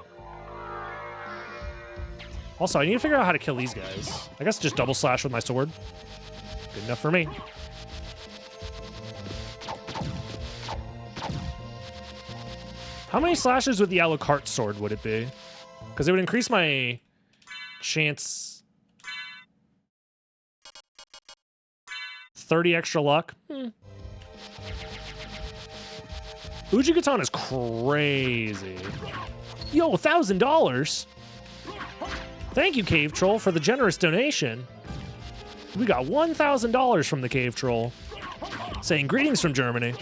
Also, I need to figure out how to kill these guys. I guess just double slash with my sword. Good enough for me. How many slashes with the Alucard sword would it be? Because it would increase my chance. 30 extra luck. Ujigatana is crazy. Yo, $1,000. Thank you, Cave Troll, for the generous donation. We got $1,000 from the Cave Troll, saying greetings from Germany.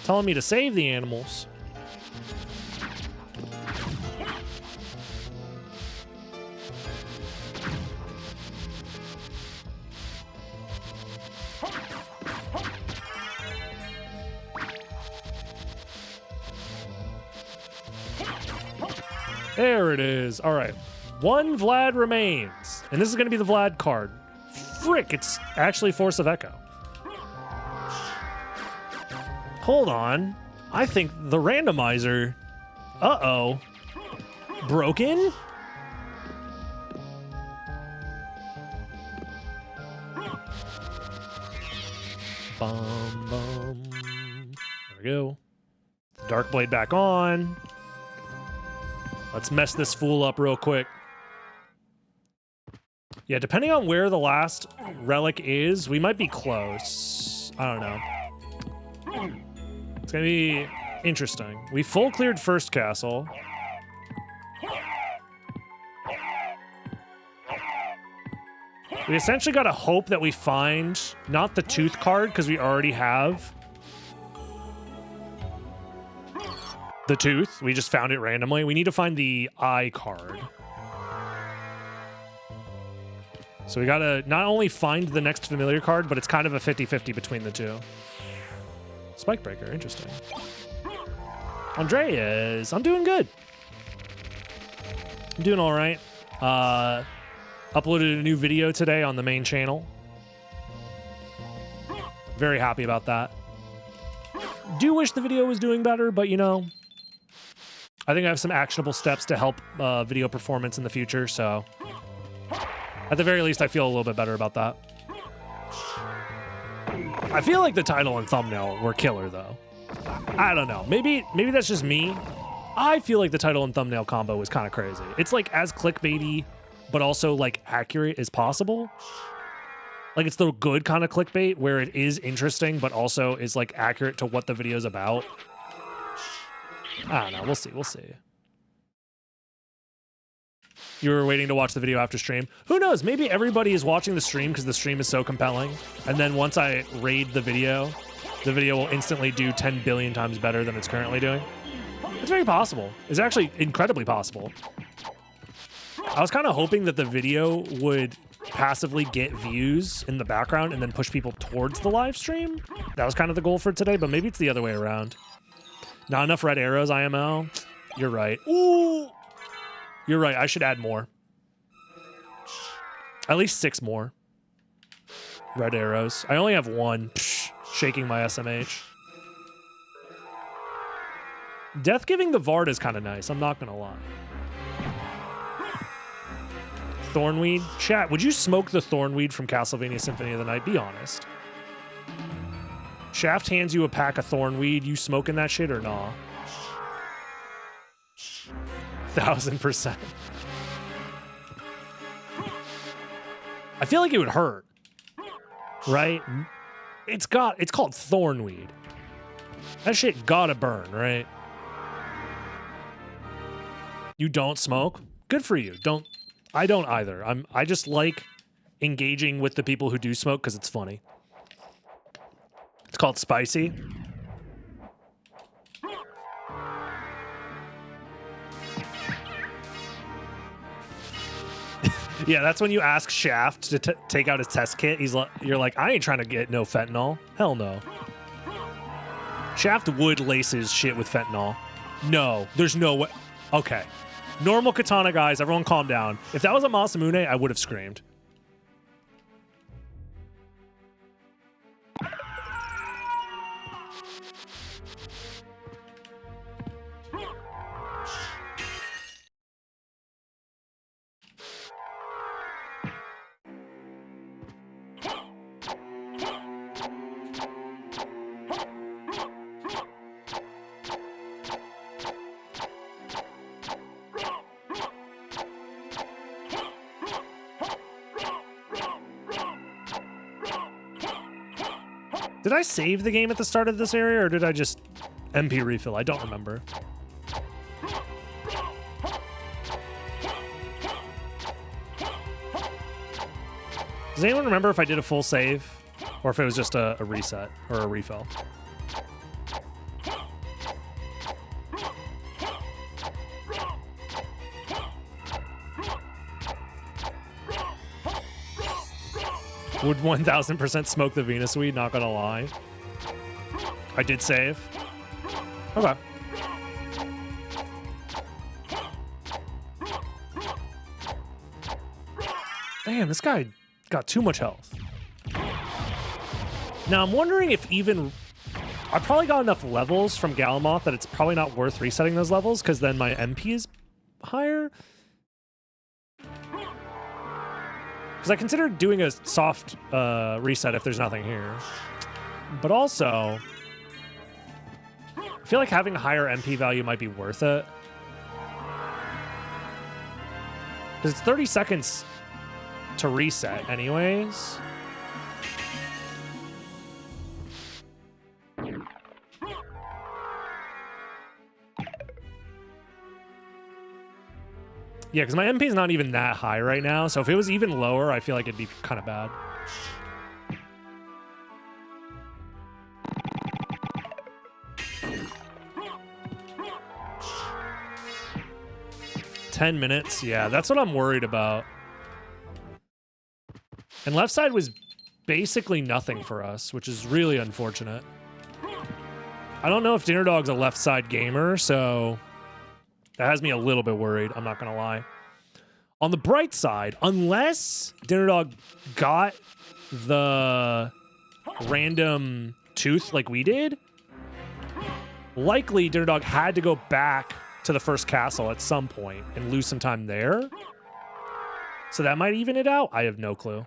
Telling me to save the animals. There it is. All right. One Vlad remains. And this is going to be the Vlad card. Frick, it's actually Force of Echo. Hold on. I think the randomizer... Uh-oh. Broken? Bum, bum. There we go. Dark Blade back on. Let's mess this fool up real quick. Yeah, depending on where the last relic is, we might be close. I don't know. It's gonna be interesting. We full cleared first castle. We essentially gotta hope that we find not the tooth card, because we already have the tooth. We just found it randomly. We need to find the eye card. So we gotta not only find the next familiar card, but it's kind of a 50-50 between the two. Spikebreaker, interesting. Andreas, I'm doing good. I'm doing all right. Uploaded a new video today on the main channel. Very happy about that. Do wish the video was doing better, but you know, I think I have some actionable steps to help video performance in the future, so at the very least, I feel a little bit better about that. I feel like the title and thumbnail were killer, though. I don't know. Maybe that's just me. I feel like the title and thumbnail combo was kind of crazy. It's like as clickbaity, but also like accurate as possible. Like it's the good kind of clickbait where it is interesting, but also is like accurate to what the video's about. I don't know. We'll see. We'll see. You were waiting to watch the video after stream. Who knows? Maybe everybody is watching the stream because the stream is so compelling. And then once I raid the video will instantly do 10 billion times better than it's currently doing. It's very possible. It's actually incredibly possible. I was kind of hoping that the video would passively get views in the background and then push people towards the live stream. That was kind of the goal for today, but maybe it's the other way around. Not enough red arrows, IML. You're right. Ooh! You're right. I should add more. At least 6 more. Red arrows. I only have 1. Psh, shaking my SMH. Death giving the Vard is kind of nice. I'm not going to lie. Thornweed. Chat, would you smoke the Thornweed from Castlevania Symphony of the Night? Be honest. Shaft hands you a pack of Thornweed. You smoking that shit or nah? 1000%. I feel like it would hurt. Right? It's called Thornweed. That shit gotta burn, right? You don't smoke? Good for you. I don't either. I just like engaging with the people who do smoke because it's funny. It's called spicy. Yeah, that's when you ask Shaft to take out his test kit. You're like, I ain't trying to get no fentanyl. Hell no. Shaft would lace his shit with fentanyl. No, there's no way. Okay. Normal katana, guys. Everyone calm down. If that was a Masamune, I would have screamed. Did I save the game at the start of this area, or did I just MP refill? I don't remember. Does anyone remember if I did a full save, or if it was just a reset or a refill? Would 1000% smoke the Venus weed, not gonna lie. I did save. Okay. Damn, this guy got too much health. Now I'm wondering if I probably got enough levels from Galamoth that it's probably not worth resetting those levels, because then my MP is higher. Because I considered doing a soft reset if there's nothing here. But also, I feel like having a higher MP value might be worth it. Because it's 30 seconds to reset anyways. Yeah, because my MP is not even that high right now, so if it was even lower, I feel like it'd be kind of bad. $10 minutes, yeah, that's what I'm worried about. And left side was basically nothing for us, which is really unfortunate. I don't know if Dinner Dog's a left side gamer, so that has me a little bit worried, I'm not gonna lie. On the bright side, unless Dinner Dog got the random tooth like we did, likely Dinner Dog had to go back to the first castle at some point and lose some time there. So that might even it out. I have no clue.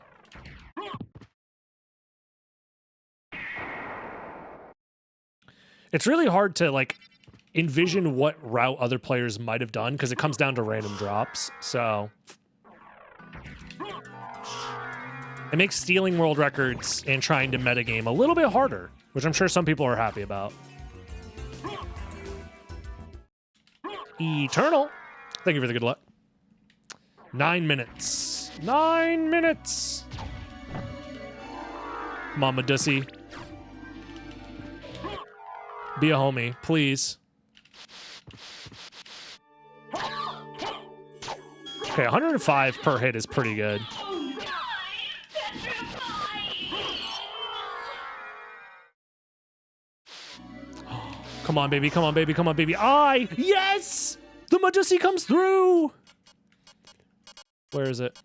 It's really hard to like envision what route other players might have done because it comes down to random drops. So it makes stealing world records and trying to metagame a little bit harder, which I'm sure some people are happy about. Eternal, thank you for the good luck. 9 minutes. 9 minutes. Mama Dussy. Be a homie, please. Okay, 105 per hit is pretty good. Come on, baby. Come on, baby. Come on, baby. Yes! The Majusi comes through! Where is it?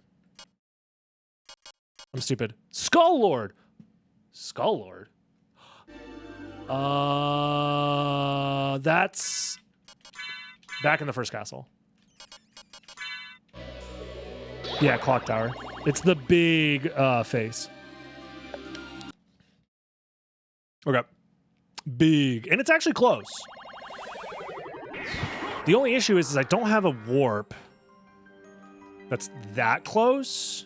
I'm stupid. Skull Lord! Skull Lord? That's back in the first castle. Yeah, Clock Tower. It's the big face. Okay. Big. And it's actually close. The only issue is I don't have a warp that's that close.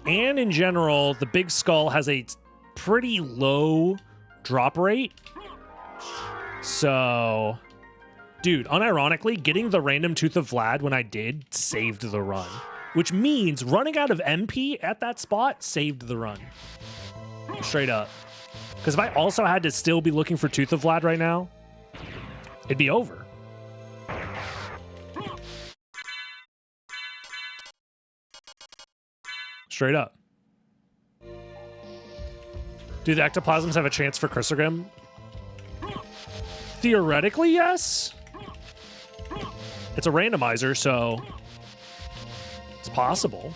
And in general, the big skull has a pretty low drop rate. So, dude, unironically, getting the random Tooth of Vlad when I did saved the run. Which means running out of MP at that spot saved the run. Straight up. Because if I also had to still be looking for Tooth of Vlad right now, it'd be over. Straight up. Do the ectoplasms have a chance for Chrysogrim? Theoretically, yes. It's a randomizer, so it's possible.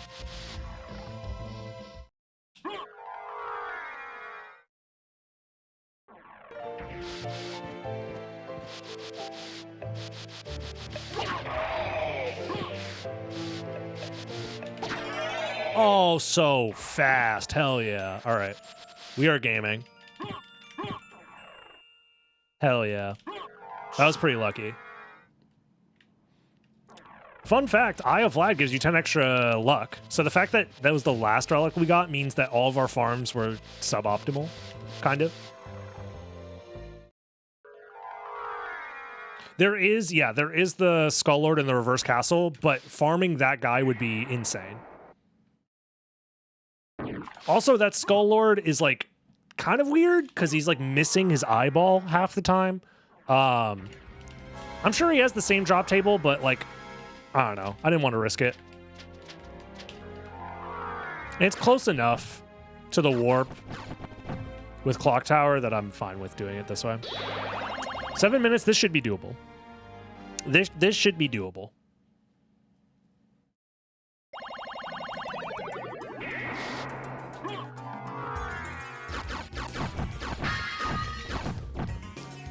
Oh, so fast. Hell yeah. All right. We are gaming. Hell yeah. That was pretty lucky. Fun fact, Eye of Vlad gives you 10 extra luck. So the fact that that was the last relic we got means that all of our farms were suboptimal, kind of. There is the Skull Lord in the reverse castle, but farming that guy would be insane. Also, that Skull Lord is like kind of weird because he's like missing his eyeball half the time. I'm sure he has the same drop table, but like, I don't know. I didn't want to risk it. And it's close enough to the warp with Clock Tower that I'm fine with doing it this way. 7 minutes, this should be doable. This should be doable.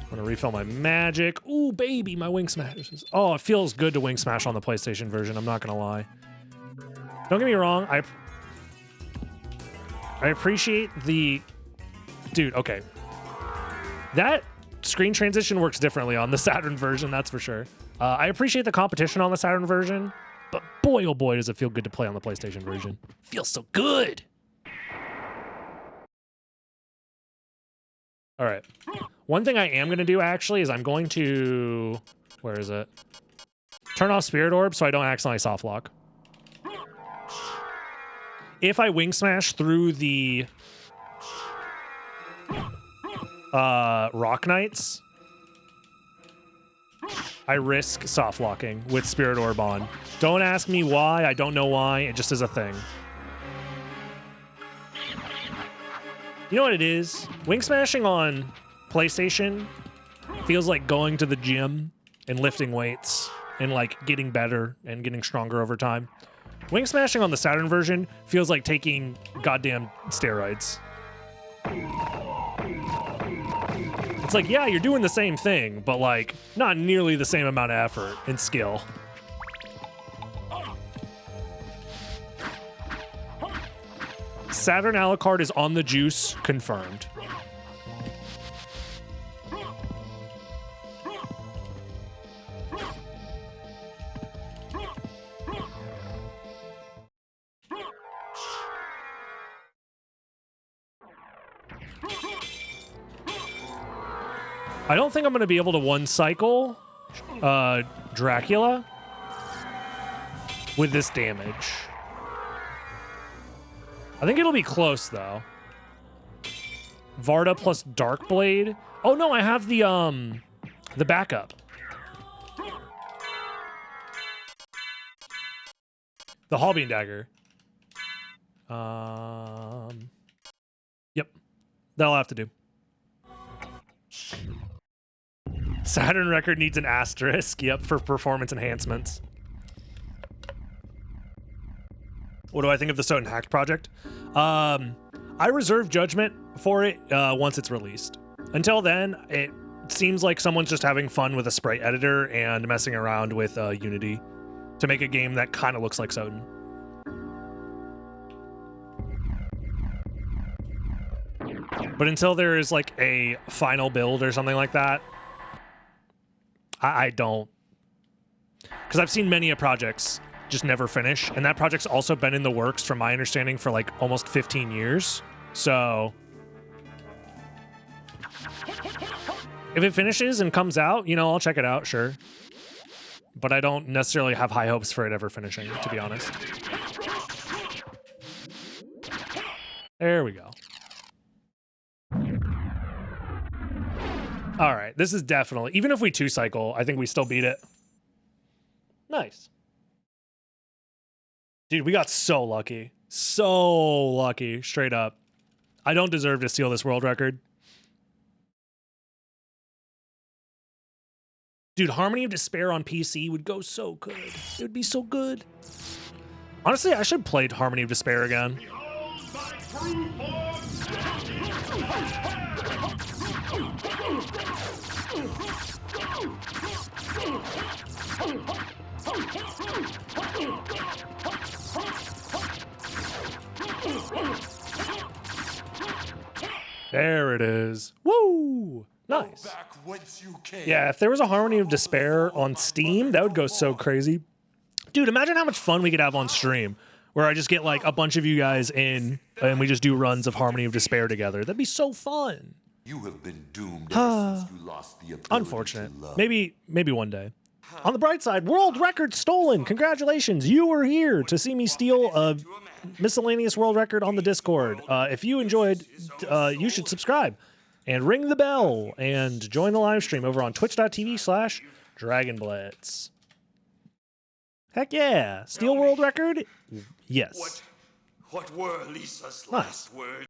I'm gonna refill my magic. Ooh, baby, my wing smashes. Oh, it feels good to wing smash on the PlayStation version, I'm not gonna lie. Don't get me wrong, I appreciate the... Dude, okay. That screen transition works differently on the Saturn version, that's for sure. I appreciate the competition on the Saturn version, but boy, oh boy, does it feel good to play on the PlayStation version. Feels so good. All right. One thing I am going to do, actually, is I'm going to... Where is it? Turn off Spirit Orb so I don't accidentally soft lock. If I wing smash through the Rock Knights, I risk soft locking with Spirit Orb on. Don't ask me why. I don't know why. It just is a thing. You know what it is? Wing smashing on PlayStation feels like going to the gym and lifting weights and like getting better and getting stronger over time. Wing smashing on the Saturn version feels like taking goddamn steroids. It's like, yeah, you're doing the same thing, but like not nearly the same amount of effort and skill. Saturn Alucard is on the juice, confirmed. I don't think I'm going to be able to one cycle Dracula with this damage. I think it'll be close, though. Varda plus Darkblade. Oh no, I have the backup. The Hallbeam dagger. Yep. That'll have to do. Saturn record needs an asterisk. Yep, for performance enhancements. What do I think of the SotN Hacked project? I reserve judgment for it once it's released. Until then, it seems like someone's just having fun with a sprite editor and messing around with Unity to make a game that kind of looks like SotN. But until there is like a final build or something like that, I don't. Because I've seen many projects just never finish, and that project's also been in the works, from my understanding, for like almost 15 years. So if it finishes and comes out, you know, I'll check it out, sure. But I don't necessarily have high hopes for it ever finishing, to be honest. There we go. All right, this is definitely, even if we 2-cycle, I think we still beat it. Nice. Dude, we got so lucky. So lucky, straight up. I don't deserve to steal this world record. Dude, Harmony of Despair on PC would go so good. It would be so good. Honestly, I should play Harmony of Despair again. There it is. Woo! Nice. Yeah, if there was a Harmony of Despair on Steam, that would go so crazy. Dude, imagine how much fun we could have on stream, where I just get like a bunch of you guys in and we just do runs of Harmony of Despair together. That'd be so fun. You have been doomed ever since you lost the ability Unfortunate. to love. Maybe one day. On the bright side, world record stolen. Congratulations. You were here to see me steal a miscellaneous world record on the Discord. If you enjoyed, you should subscribe and ring the bell and join the live stream over on twitch.tv/DragonBlitz. Heck yeah. Steal world record? Yes. What were Lisa's Nice. last words?